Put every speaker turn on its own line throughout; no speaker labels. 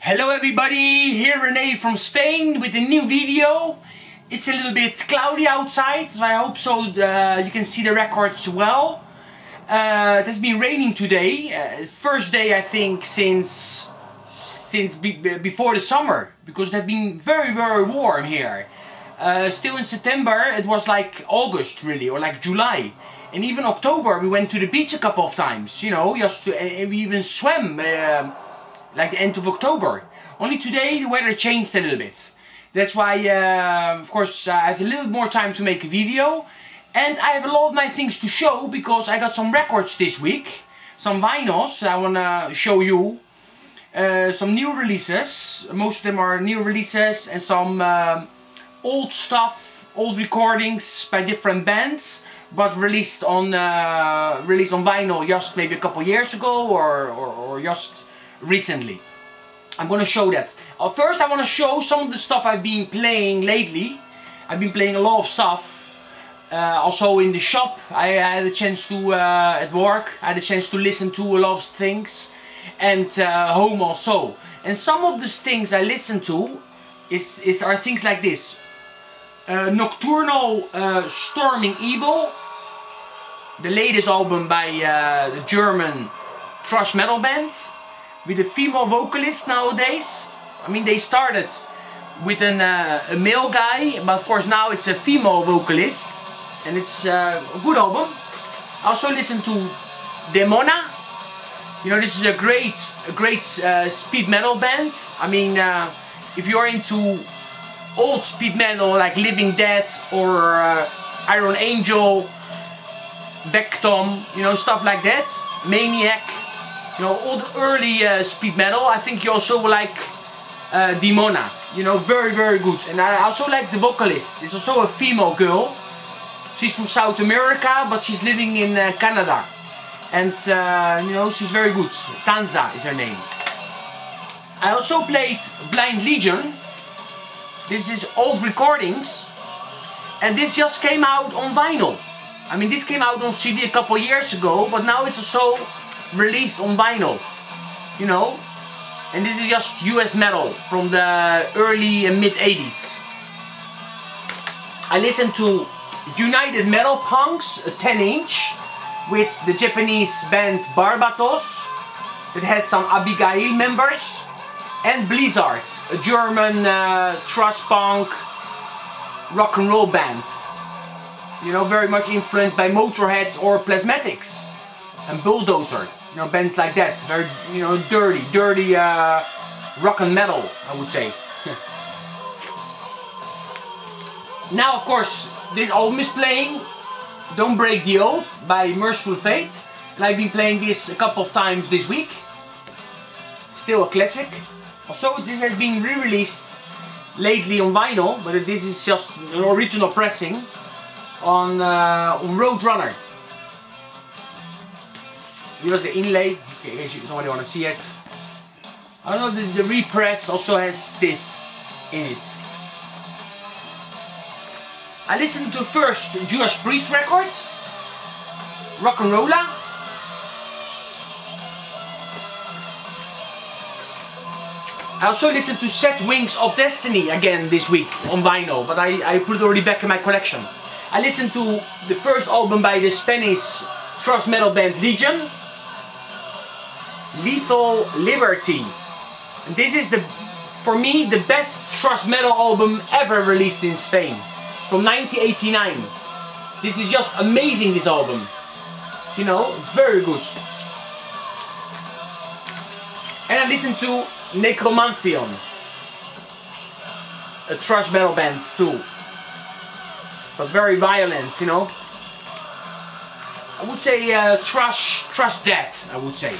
Hello everybody, here Rene from Spain with a new video. It's a little bit cloudy outside, so I hope so you can see the records well. It has been raining today, first day I think since before the summer, because it has been very warm here. Still in September it was like August really, or like July. And even October we went to the beach a couple of times, you know, and we even swam like the end of October. Only today the weather changed a little bit. That's why, of course, I have a little more time to make a video. And I have a lot of nice things to show, because I got some records this week. Some vinyls I want to show you. Some new releases. Most of them are new releases. And some old stuff, old recordings by different bands. But released on vinyl just maybe a couple years ago, or just recently. I'm gonna show that. First I want to show some of the stuff I've been playing lately. I've been playing a lot of stuff. Also in the shop I had a chance to, at work, I had a chance to listen to a lot of things. And home also. And some of the things I listen to are things like this. Nocturnal Storming Evil. The latest album by the German thrash metal band. With a female vocalist nowadays. I mean, they started with a male guy, but of course now it's a female vocalist, and it's a good album. I also listen to Demona. You know, this is a great speed metal band. I mean, if you're into old speed metal like Living Dead or Iron Angel, Vectom, you know, stuff like that, Maniac. You know, all the early speed metal. I think you also like Demona. You know, very good. And I also like the vocalist. It's also a female girl. She's from South America, but she's living in Canada. And you know, she's very good. Tanza is her name. I also played Blind Legion. This is old recordings. And this just came out on vinyl. I mean, this came out on CD a couple years ago, but now it's also released on vinyl, you know, and this is just US metal from the early and mid 80s. I listened to United Metal Punks, a 10-inch, with the Japanese band Barbatos, that has some Abigail members, and Blizzard, a German thrash punk rock and roll band, you know, very much influenced by Motorhead or Plasmatics and Bulldozer. You know, bands like that, very, you know, dirty rock and metal, I would say. Now, of course, this album is playing Don't Break the Oath by Merciful Fate, and I've been playing this a couple of times this week. Still a classic. Also, this has been re-released lately on vinyl, but this is just an original pressing on Roadrunner. Here's the inlay, in case you somebody want to see it. I don't know, the repress also has this in it. I listened to first Judas Priest records, Rock and Rolla. I also listened to Set Wings of Destiny again this week on vinyl, but I put it already back in my collection. I listened to the first album by the Spanish thrash metal band Legion, Lethal Liberty. And this is, for me, the best thrash metal album ever released in Spain, from 1989. This is just amazing, this album. You know, it's very good. And I listened to Necromantheon, a thrash metal band too, but very violent, you know. I would say thrash death, I would say.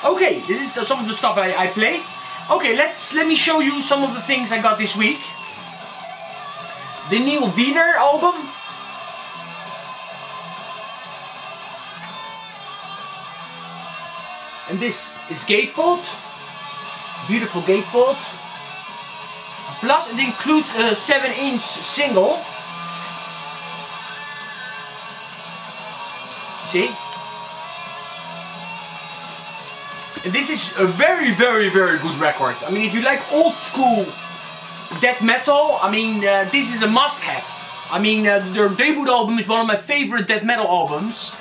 Okay, this is some of the stuff I played. Okay, let me show you some of the things I got this week. The new Wiener album. And this is gatefold. Beautiful gatefold. Plus it includes a 7-inch single. See? And this is a very, very, very good record. I mean, if you like old school death metal, I mean, this is a must-have. I mean, their debut album is one of my favorite death metal albums.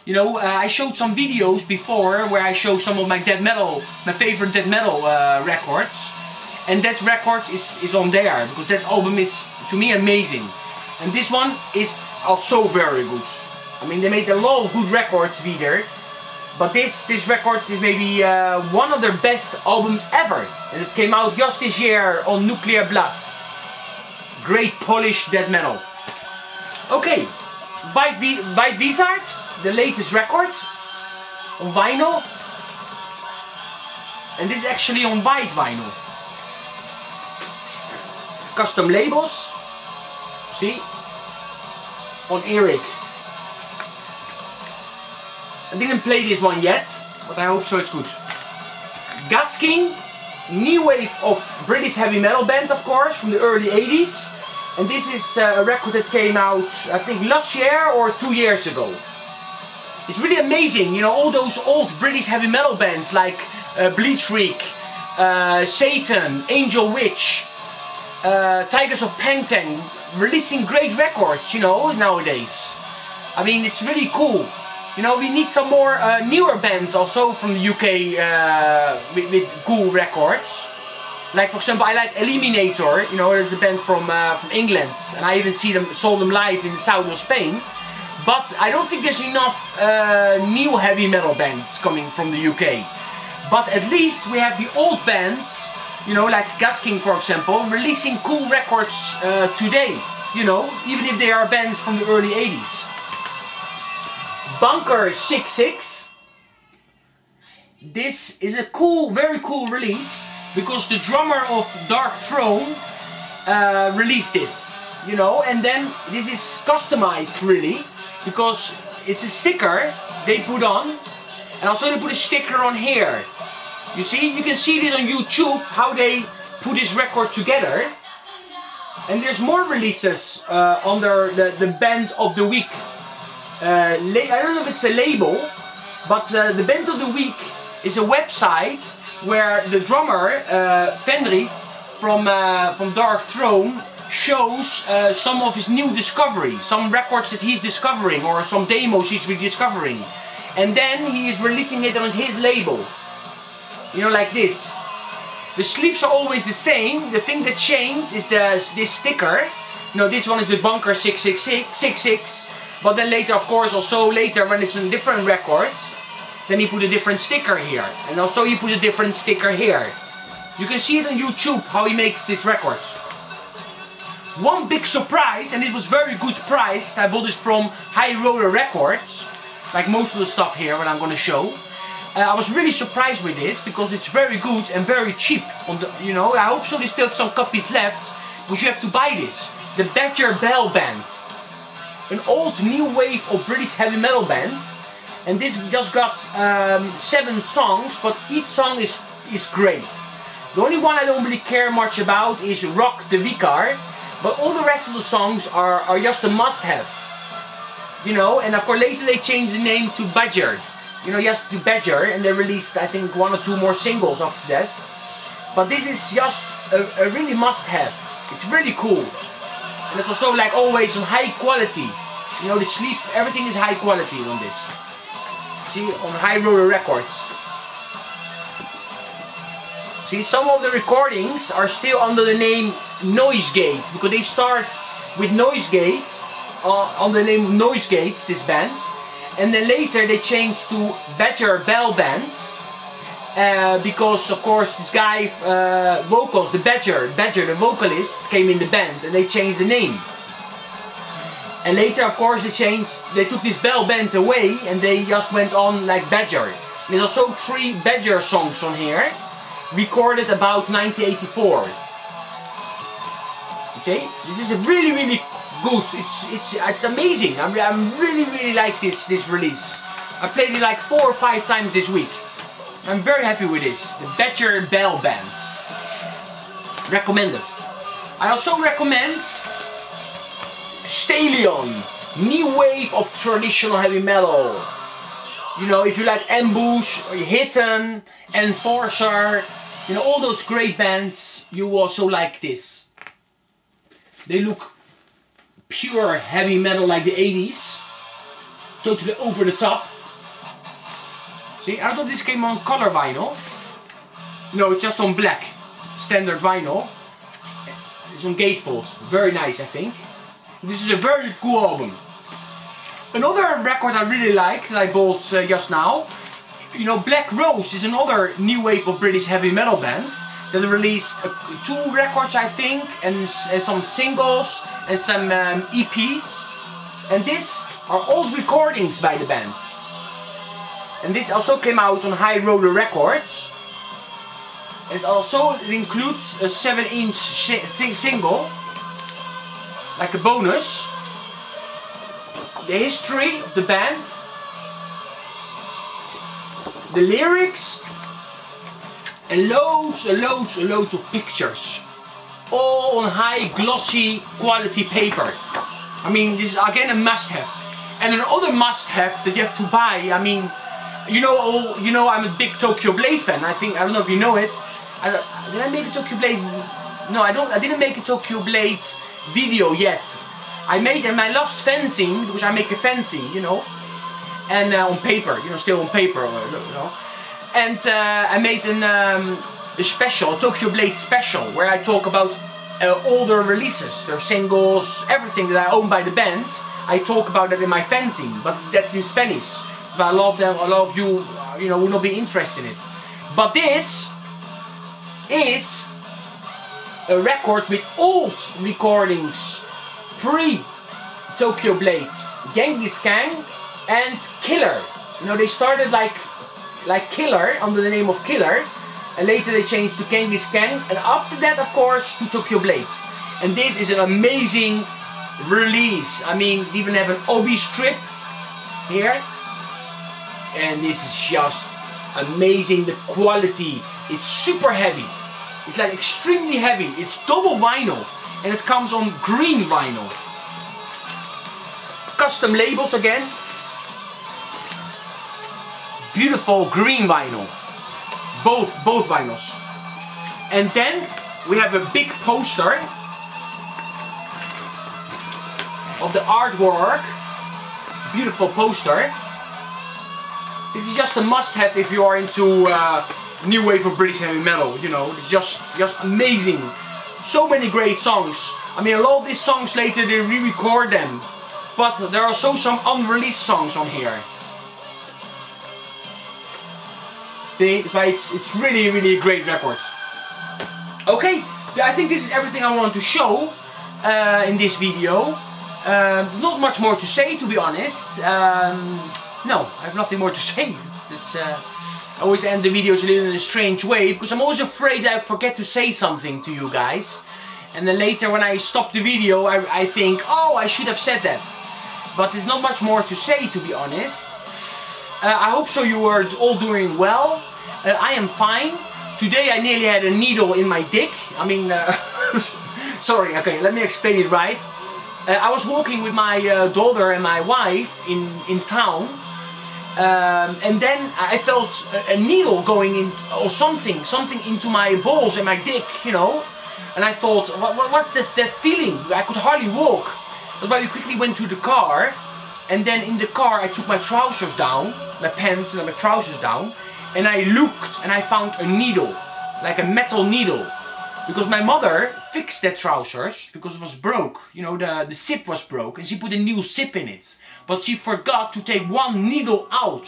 You know, I showed some videos before where I show some of my favorite death metal records. And that record is on there, because that album is, to me, amazing. And this one is also very good. I mean, they made a lot of good records either. But this record is maybe one of their best albums ever. And it came out just this year on Nuclear Blast. Great Polish death metal. Okay, White Wizard, the latest record on vinyl. And this is actually on white vinyl. Custom labels. See? On Eric. I didn't play this one yet, but I hope so it's good. Gasking, new wave of British heavy metal band, of course, from the early 80s. And this is a record that came out, I think, last year or 2 years ago. It's really amazing, you know, all those old British heavy metal bands like Bleachreek, Satan, Angel Witch, Tigers of Pangtang, releasing great records, you know, nowadays. I mean, it's really cool. You know, we need some more newer bands also from the UK with cool records. Like, for example, I like Eliminator, you know, there's a band from England, and I even saw them live in the south of Spain. But I don't think there's enough new heavy metal bands coming from the UK. But at least we have the old bands, you know, like Gasking, for example, releasing cool records today, you know, even if they are bands from the early 80s. Bunker 66. This is a cool, very cool release, because the drummer of Dark Throne released this, you know, and then this is customized really, because it's a sticker they put on, and also they put a sticker on here. You see, you can see this on YouTube, how they put this record together. And there's more releases under the Band of the Week. I don't know if it's a label, but the Band of the Week is a website where the drummer, Fenris, from Dark Throne, shows some of his new discovery, some records that he's discovering, or some demos he's rediscovering. And then he is releasing it on his label. You know, like this. The sleeves are always the same. The thing that changes is this sticker. You know, this one is the Bunker 66. But then later, of course, also later when it's on different records, then he put a different sticker here. And also he put a different sticker here. You can see it on YouTube how he makes these records. One big surprise, and it was very good priced. I bought it from High Roller Records. Like most of the stuff here, what I'm going to show. I was really surprised with this, because it's very good and very cheap. You know, I hope so they still have some copies left, but you have to buy this. The Badger Bell Band. An old new wave of British heavy metal band. And this just got 7 songs, but each song is great. The only one I don't really care much about is Rock the Vicar, but all the rest of the songs are just a must-have. You know, and of course later they changed the name to Badger. You know, just to Badger, and they released I think 1 or 2 more singles after that. But this is just a really must-have. It's really cool. And it's also, like always, on high quality. You know, the sleeve, everything is high quality on this. See, on High Roller Records. See, some of the recordings are still under the name Noisegate, because they start with Noisegate, under the name of Noisegate, this band. And then later they changed to Badger Bell Band, because of course this guy, vocals, the Badger, the vocalist, came in the band, and they changed the name. And later, of course, they took this Bell Band away, and they just went on like Badger. There's also 3 Badger songs on here, recorded about 1984. Okay, this is a really, really good. It's amazing. I really like this release. I played it like 4 or 5 times this week. I'm very happy with this. The Badger Bell Band. Recommended. I also recommend Stallion, new wave of traditional heavy metal. You know, if you like Ambush or Hidden, Enforcer, you know, all those great bands, you will also like this. They look pure heavy metal like the 80s. Totally over the top. See, I thought this came on color vinyl. No, it's just on black. Standard vinyl. It's on gatefold. Very nice, I think. This is a very cool album. Another record I really like that I bought just now. You know, Black Rose is another new wave of British heavy metal band that released 2 records, I think, and some singles and some EPs. And these are old recordings by the band. And this also came out on High Roller Records. It also includes a 7-inch single, like a bonus. The history of the band, the lyrics, and loads of pictures. All on high glossy quality paper. I mean, this is again a must-have. And another must-have that you have to buy, I mean, you know I'm a big Tokyo Blade fan. I don't know if you know it. Did I make a Tokyo Blade? No, I didn't make a Tokyo Blade video yet. I made in my last fencing, because I make a fencing, you know, and on paper, you know, still on paper, you know. And I made a special, a Tokyo Blade special, where I talk about older releases, their singles, everything that I own by the band. I talk about that in my fencing, but that's in Spanish. But I love them, a lot of you, you know, will not be interested in it. But this is a record with old recordings, pre-Tokyo Blade, Genghis Khan and Killer. You know, they started like Killer, under the name of Killer, and later they changed to Genghis Khan, and after that, of course, to Tokyo Blade. And this is an amazing release. I mean, they even have an obi strip here, and this is just amazing. The quality, it's super heavy. It's like extremely heavy. It's double vinyl, and it comes on green vinyl. Custom labels again. Beautiful green vinyl. Both vinyls. And then we have a big poster of the artwork. Beautiful poster. This is just a must-have if you are into new wave of British heavy metal. You know, it's just amazing. So many great songs. I mean, a lot of these songs later they re-record them, but there are also some unreleased songs on here. See, it's really a great record. Okay, I think this is everything I want to show in this video. Not much more to say, to be honest. No, I have nothing more to say. I always end the videos a little in a strange way, because I'm always afraid I forget to say something to you guys. And then later when I stop the video, I think, oh, I should have said that. But there's not much more to say, to be honest. I hope so you are all doing well. I am fine. Today I nearly had a needle in my dick. I mean, sorry, okay, let me explain it right. I was walking with my daughter and my wife in town. And then I felt a needle going in, or something into my balls and my dick, you know. And I thought, what's that feeling? I could hardly walk. That's why we quickly went to the car. And then in the car I took my trousers down, my pants and my trousers down. And I looked and I found a needle, like a metal needle. Because my mother fixed that trousers because it was broke. You know, the zip was broke and she put a new zip in it. But she forgot to take one needle out.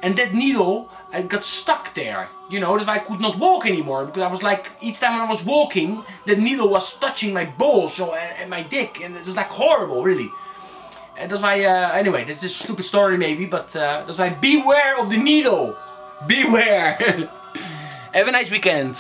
And that needle got stuck there. You know, that I could not walk anymore. Because I was like, each time when I was walking, the needle was touching my balls and my dick. And it was like horrible, really. And that's why, anyway, that's a stupid story maybe. But that's why, beware of the needle. Beware. Have a nice weekend.